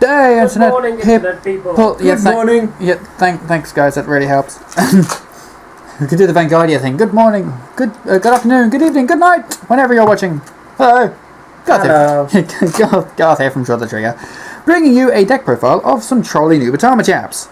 day, Good morning, internet people. Good morning. Yeah, thanks, guys. That really helps. We can do the Vanguardia thing. Good morning, good afternoon, good evening, good night, whenever you're watching. Hello. Garth here. Garth here from Draw the Trigger, bringing you a deck profile of some trolly Nubatama chaps.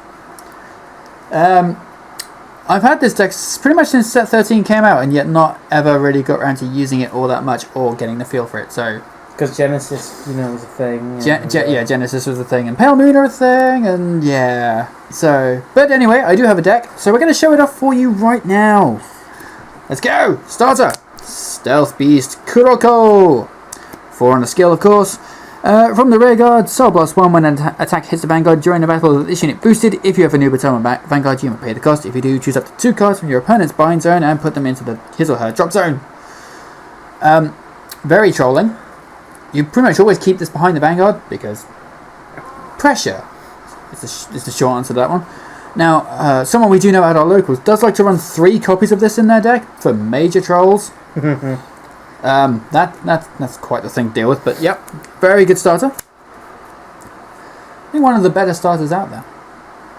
I've had this deck pretty much since set 13 came out, and yet not ever really got around to using it all that much or getting the feel for it. So because Genesis, was a thing. Genesis was a thing, and Pale Moon are a thing, and yeah. So, but anyway, I do have a deck, so we're going to show it off for you right now. Let's go! Starter! Stealth Beast Kuroko! 4 on the skill, of course. From the rear guard, Soul Blast 1 when an attack hits the Vanguard during the battle of this unit boosted. If you have a Nubatama Vanguard, you may pay the cost. If you do, choose up to 2 cards from your opponent's bind zone and put them into his or her drop zone. Very trolling. You pretty much always keep this behind the Vanguard because pressure is the short answer to that one. Now, someone we do know at our locals does like to run 3 copies of this in their deck for major trolls. That's quite the thing to deal with, but yep, very good starter. I think one of the better starters out there.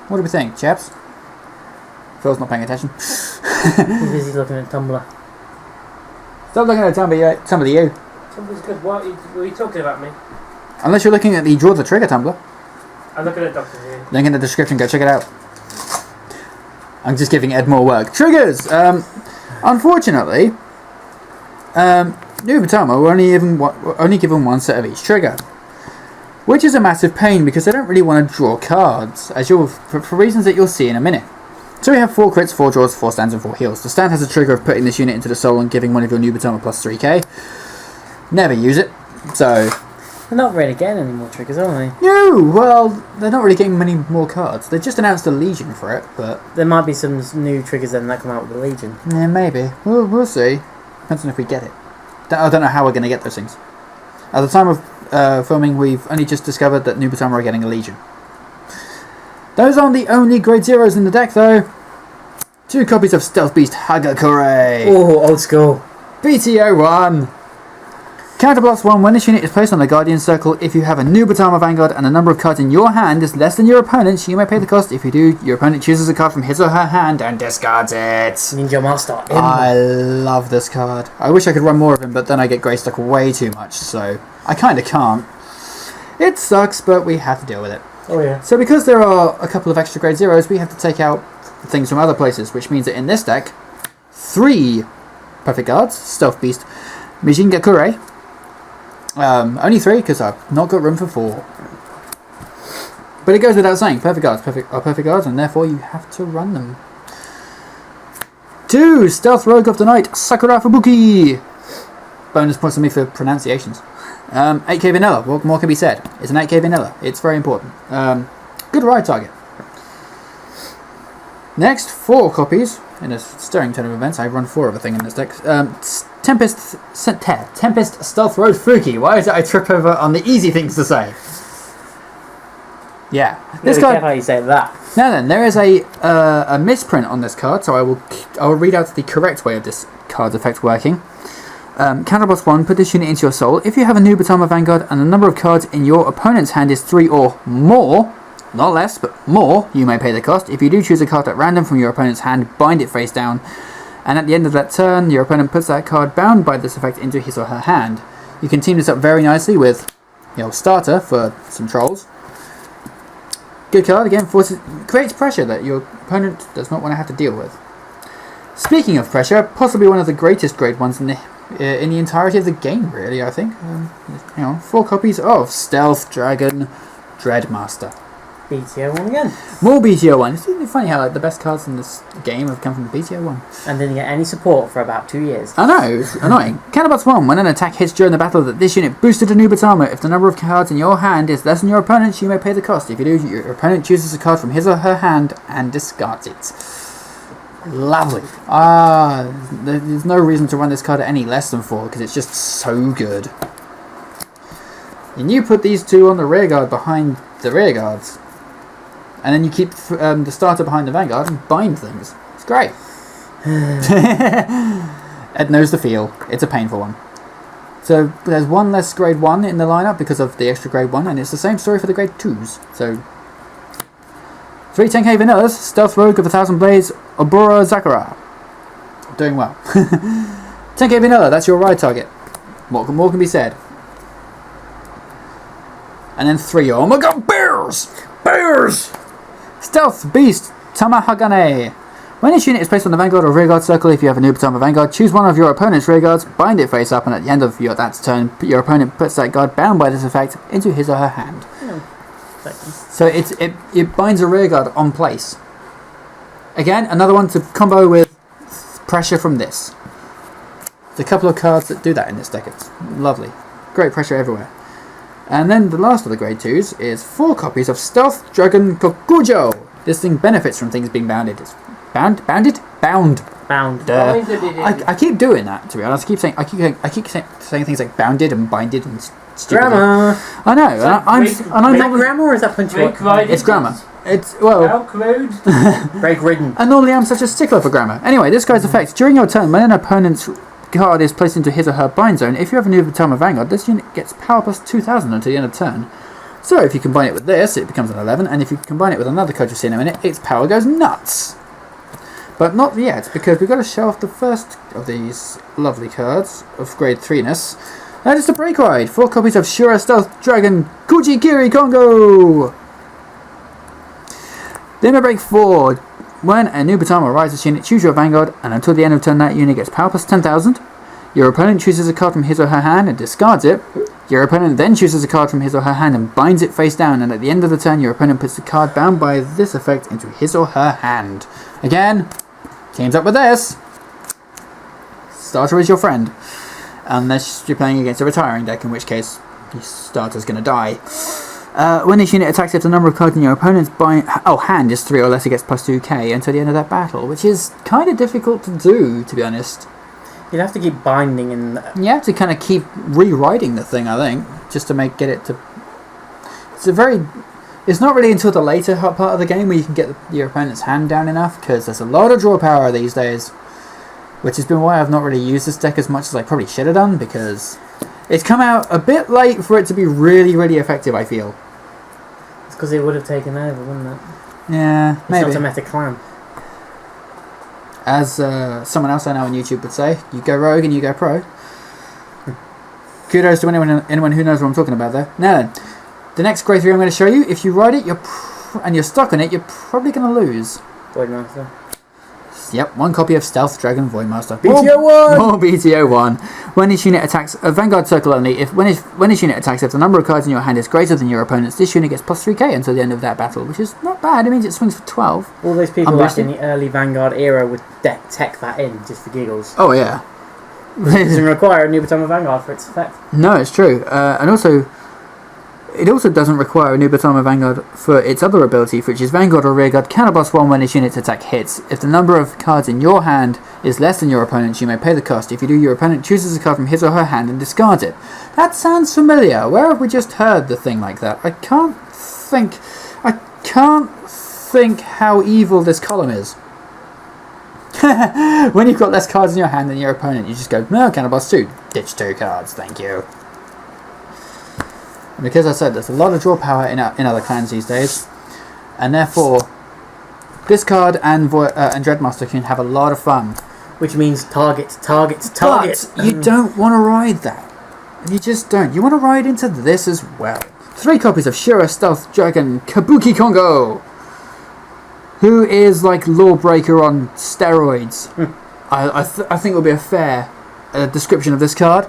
What do we think, chaps? Phil's not paying attention. He's busy looking at Tumblr. Stop looking at Tumblr, you. Tumblr's good. What are you talking about me? Unless you're looking at the Draw the Trigger Tumblr. I'm looking at Doctor Who. Link in the description, go check it out. I'm just giving Ed more work. Triggers! Unfortunately, Nubatama were only given 1 set of each trigger, which is a massive pain because they don't really want to draw cards, as for reasons that you'll see in a minute. So we have 4 crits, 4 draws, 4 stands, and 4 heals. The stand has a trigger of putting this unit into the soul and giving one of your Nubatama plus 3k. Never use it, so... They're not really getting any more triggers, are they? No, well, they're not really getting many more cards. They just announced a Legion for it, but... There might be some new triggers then that come out with the Legion. Yeah, maybe. We'll see. Depends on if we get it. I don't know how we're going to get those things. At the time of filming, we've only just discovered that Nubatama are getting a Legion. Those aren't the only grade 0s in the deck, though. 2 copies of Stealth Beast Hagakure. Oh, old school. BTO 1. Counterblast 1 when this unit is placed on the Guardian Circle. If you have a Nubatama Vanguard and the number of cards in your hand is less than your opponent's, you may pay the cost. If you do, your opponent chooses a card from his or her hand and discards it. Ninja Master. I love this card. I wish I could run more of him, but then I get Grey stuck way too much, so I kind of can't. It sucks, but we have to deal with it. Oh yeah. So because there are a couple of extra grade 0s, we have to take out things from other places, which means that in this deck, 3 Perfect Guards, Stealth Beast, Mijingakure. Only 3 because I've not got room for 4. But it goes without saying, perfect guards are perfect guards, and therefore you have to run them. 2 Stealth Rogue of the Night, Sakura Fubuki. Bonus points to me for pronunciations. 8k vanilla. What more can be said? It's an 8k vanilla. It's very important. Good ride target. Next, 4 copies. In a stirring turn of events, I run 4 of a thing in this deck. Tempest Stealth Road Fuki. Why is it I trip over on the easy things to say? Yeah. This card. How you say that? Now then, there is a misprint on this card, so I will read out the correct way of this card's effect working. Counterblast 1, put this unit into your soul. If you have a Nubatama Vanguard and the number of cards in your opponent's hand is 3 or more, not less, but more, you may pay the cost. If you do choose a card at random from your opponent's hand, bind it face down, and at the end of that turn, your opponent puts that card bound by this effect into his or her hand. You can team this up very nicely with starter for some trolls. Good card, again, creates pressure that your opponent does not want to have to deal with. Speaking of pressure, possibly one of the greatest grade ones in the entirety of the game, really, I think. 4 copies of Stealth Dragon Dreadmaster. BTO 1 again. More BTO 1. It's really funny how the best cards in this game have come from BTO 1. And didn't get any support for about 2 years. I know, it's annoying. Counterblast 1. When an attack hits during the battle that this unit boosted a Nubatama, if the number of cards in your hand is less than your opponent's, you may pay the cost. If you do, your opponent chooses a card from his or her hand and discards it. Lovely. There's no reason to run this card at any less than 4 because it's just so good. And you put these 2 on the rear guard behind the rear guards. And then you keep the starter behind the Vanguard and bind things. It's great. Ed knows the feel. It's a painful one. So there's one less grade 1 in the lineup because of the extra grade 1, and it's the same story for the grade 2s. So 3 10k vanillas, Stealth Rogue of 1,000 Blades, Obora Zakara. Doing well. 10k vanilla, that's your ride target. More can be said. And then 3, oh my god, bears! Bears! Stealth Beast Tamahagane. When each unit is placed on the Vanguard or Rearguard circle, if you have a Nubatama Vanguard, choose one of your opponent's Rearguards, bind it face up, and at the end of that turn, your opponent puts that guard bound by this effect into his or her hand. So it binds a Rearguard on place. Again, another one to combo with pressure from this. There's a couple of cards that do that in this deck. It's lovely. Great pressure everywhere. And then the last of the grade 2s is 4 copies of Stealth Dragon Kokujo. This thing benefits from things being bounded. It's bounded. I keep doing that, to be honest. I keep saying things like bounded and binded and stupid. Grammar. I know. Is that grammar or is that punctuation? It's grammar. It's well. Break ridden. And normally I'm such a stickler for grammar. Anyway, this guy's effect during your turn, when an opponent's card is placed into his or her bind zone, if you have a Nubatama Vanguard, this unit gets power plus 2,000 until the end of turn. So if you combine it with this, it becomes an 11, and if you combine it with another card you'll see in a minute, its power goes nuts. But not yet, because we've got to show off the first of these lovely cards of grade 3-ness. That is the Break Ride. 4 copies of Shura Stealth Dragon Kujikiri Kongo. Limit Break 4. When a Nubatama rides this unit, choose your Vanguard, and until the end of turn that unit gets power plus 10,000. Your opponent chooses a card from his or her hand and discards it. Your opponent then chooses a card from his or her hand and binds it face down, and at the end of the turn your opponent puts the card bound by this effect into his or her hand. Again, teams up with this. Starter is your friend. Unless you're playing against a retiring deck, in which case your starter's going to die. When each unit attacks, if the number of cards in your opponent's hand is 3 or less, it gets plus 2k until the end of that battle, which is kind of difficult to do, to be honest. You'd have to keep binding and... You have to kind of keep rewriting the thing, I think, just to get it to... It's not really until the later part of the game where you can get your opponent's hand down enough, because there's a lot of draw power these days, which has been why I've not really used this deck as much as I probably should have done, because it's come out a bit late for it to be really, really effective, I feel. It's because it would have taken over, wouldn't it? Yeah, maybe. It's not a meta clan. As someone else I know on YouTube would say, you go rogue and you go pro. Kudos to anyone who knows what I'm talking about there. Now then, the next grade 3 I'm going to show you, if you ride it and you're stuck on it, you're probably going to lose. Voidmaster. Yep, 1 copy of Stealth Dragon Voidmaster. BTO1! More BTO1. When each unit attacks, a Vanguard circle only, when each unit attacks, if the number of cards in your hand is greater than your opponent's, this unit gets plus 3k until the end of that battle, which is not bad. It means it swings for 12. All those people back in the early Vanguard era would tech that in, just for giggles. Oh yeah. It doesn't require a Nubatama Vanguard for its effect. No, it's true. And also, it also doesn't require a Nubatama Vanguard for its other ability, which is Vanguard or Rearguard counterblast 1 when its unit's attack hits. If the number of cards in your hand is less than your opponent's, you may pay the cost. If you do, your opponent chooses a card from his or her hand and discards it. That sounds familiar. Where have we just heard the thing like that? I can't think how evil this column is. When you've got less cards in your hand than your opponent, you just go, no, counterblast 2. Ditch 2 cards, thank you. Because I said there's a lot of draw power in other clans these days, and therefore this card and Dreadmaster can have a lot of fun. Which means target. But you don't want to ride that. You just don't. You want to ride into this as well. 3 copies of Shura Stealth Dragon Kabuki Kongo, who is like Lawbreaker on steroids. I think will be a fair description of this card.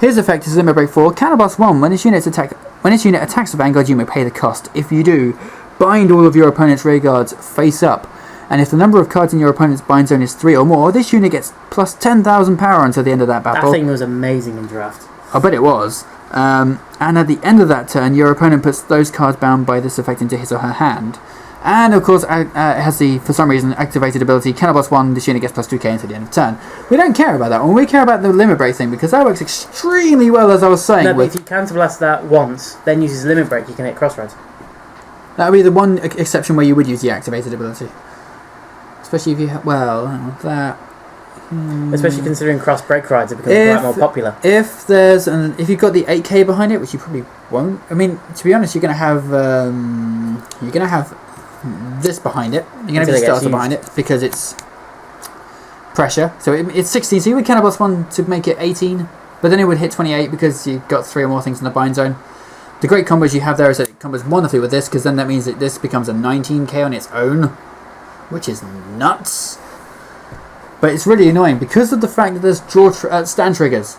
His effect is Limit Break 4. Counterblast 1. When its unit attacks the Vanguard, you may pay the cost. If you do, bind all of your opponent's rearguards face up. And if the number of cards in your opponent's bind zone is 3 or more, this unit gets plus 10,000 power until the end of that battle. That thing was amazing in draft. I bet it was. And at the end of that turn, your opponent puts those cards bound by this effect into his or her hand. And of course, it has the, for some reason, activated ability, Counterblast 1, this unit gets plus 2k until the end of turn. We don't care about that one, we care about the Limit Break thing, because that works extremely well, as I was saying. No, but if you Counterblast that once, then uses Limit Break, you can hit Crossroads. That would be the one exception where you would use the activated ability. Especially if you have, well, that... Especially considering cross-break rides have become quite more popular. If you've got the 8K behind it, which you probably won't. I mean, to be honest, you're gonna have this behind it. You're gonna have the starter behind it because it's pressure. So it's 16. So you would counterbalance one to make it 18, but then it would hit 28 because you've got 3 or more things in the bind zone. The great combos you have there is that it combos wonderfully with this, because then that means that this becomes a 19K on its own, which is nuts. But it's really annoying because of the fact that there's stand triggers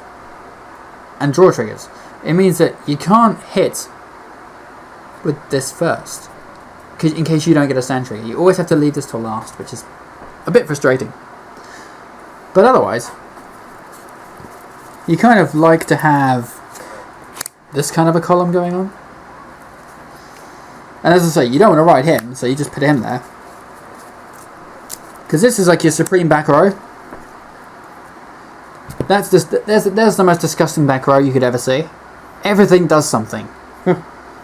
and draw triggers. It means that you can't hit with this first, in case you don't get a stand trigger. You always have to leave this till last, which is a bit frustrating. But otherwise, you kind of like to have this kind of a column going on. And as I say, you don't want to ride him, so you just put him there. Because this is like your supreme back row. There's the most disgusting back row you could ever see. Everything does something.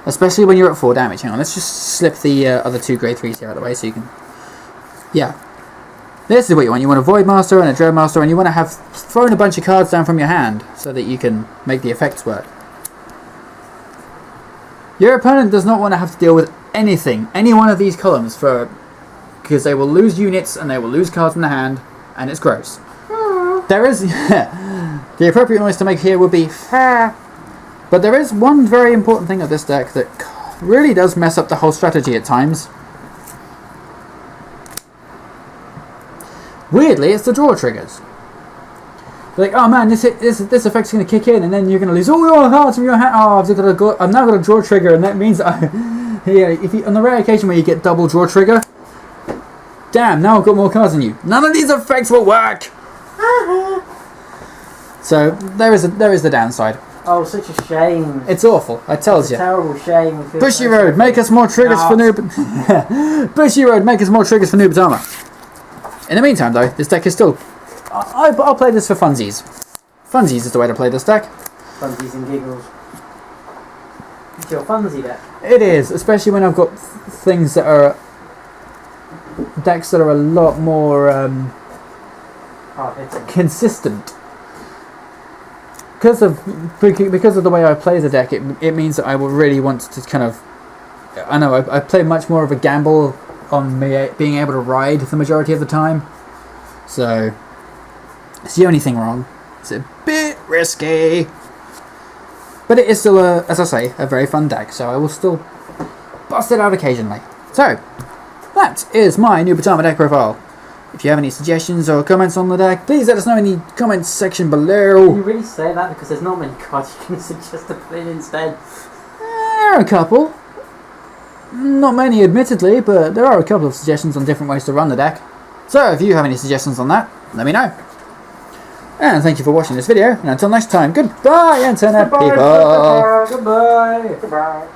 Especially when you're at 4 damage. Hang on, let's just slip the other 2 grade 3s here out of the way so you can... Yeah. This is what you want. You want a Void Master and a Dread Master, and you want to have thrown a bunch of cards down from your hand so that you can make the effects work. Your opponent does not want to have to deal with anything, any one of these columns, because they will lose units and they will lose cards in the hand, and it's gross. There is... the appropriate noise to make here would be... But there is one very important thing of this deck that really does mess up the whole strategy at times. Weirdly, it's the draw triggers. Like, oh man, this effect's going to kick in, and then you're going to lose all your cards from your hand. Oh, I've now got a draw trigger, and that means that on the rare occasion where you get double draw trigger, damn, now I've got more cards than you. None of these effects will work. So there is the downside. Oh, such a shame. It's awful, I tells you. Terrible shame. Bushy Road, make us more triggers for Bushy Road, make us more triggers for Nubatama. In the meantime, though, this deck is still... I'll play this for funsies. Funsies is the way to play this deck. Funsies and giggles. It's your funsy deck. It is, especially when I've got things that are... decks that are a lot more... hard-hitting. Consistent. Because of the way I play the deck, it means that I will really want to kind of... I know, I play much more of a gamble on me being able to ride the majority of the time. So, it's the only thing wrong. It's a bit risky. But it is still, as I say, a very fun deck, so I will still bust it out occasionally. So, that is my Nubatama deck profile. If you have any suggestions or comments on the deck, please let us know in the comments section below. Can you really say that? Because there's not many cards you can suggest to play instead. There are a couple. Not many, admittedly, but there are a couple of suggestions on different ways to run the deck. So, if you have any suggestions on that, let me know. And thank you for watching this video, and until next time, goodbye, Internet people! Goodbye! Goodbye!